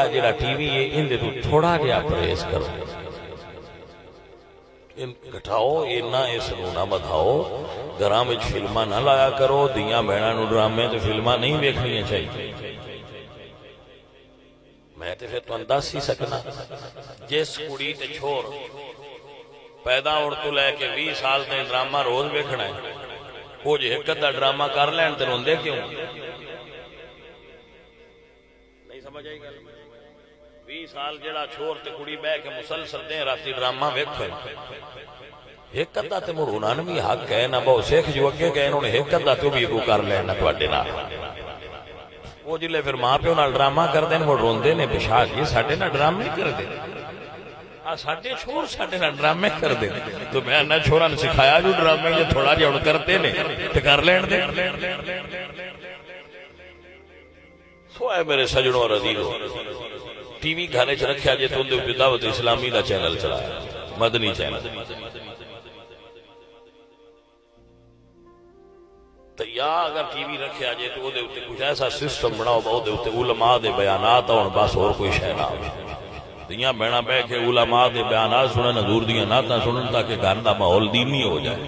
जिहड़ा टीवी है इहदे तो थोड़ा जिहा परहेज करो, घटाओ, इन्ना इसनूं ना वधाओ। घरां विच फिल्मां ना लाया करो, धीआं भैणां नूं ड्रामे ते फिल्मां नहीं वेखणियां चाहिए। मैं तो फिर तुहानूं दस ही सकना, जिस कुड़ी ते छोर पैदा होने तो लैके 20 साल तक ड्रामा रोज वेखना है, वो जो एक अद्धा ड्रामा कर लैन तो रोंदे क्यों? नहीं समझ आई गल? 20 साल जेड़ा छोर ते कुड़ी बह के मुसलसल दिन राती ड्रामा वेखे, एक अद्धा ते मुड़ उन्होंने भी हक है ना, बहुत सिख जो अगे गए उन्होंने एक अद्धा तो भी अगू कर लेना तुहाडे नाल। वो जिले फिर मां प्यो नाल ड्रामा करते हैं मुड़ रोंदे ने, बेशाक ये साडे नाल ड्रामे करदे, साडे छोर साडे नाल ड्रामे करदे। तो मैं इन्हां छोरां नूं सिखाया जो ड्रामे जे थोड़ा जिहा हुण करदे ने ते कर लैण दे। सो है मेरे सजणों और अजीजों, टीवी घर च रखिया जे तो उहदे उत्ते दावत इस्लामी दा चैनल चलाया, मदनी चैनल। तो या अगर टीवी रखिया जे तो उहदे उत्ते कुछ ऐसा सिस्टम बनाओ उहदे उत्ते उलमा दे बयानात होण, बस होर कोई शै ना होवे। धीआं भैणां बह के उलमा दे बयानात सुनन, हजूर दीआं नातां सुनन, ताकि घर दा माहौल दीनी हो जाए।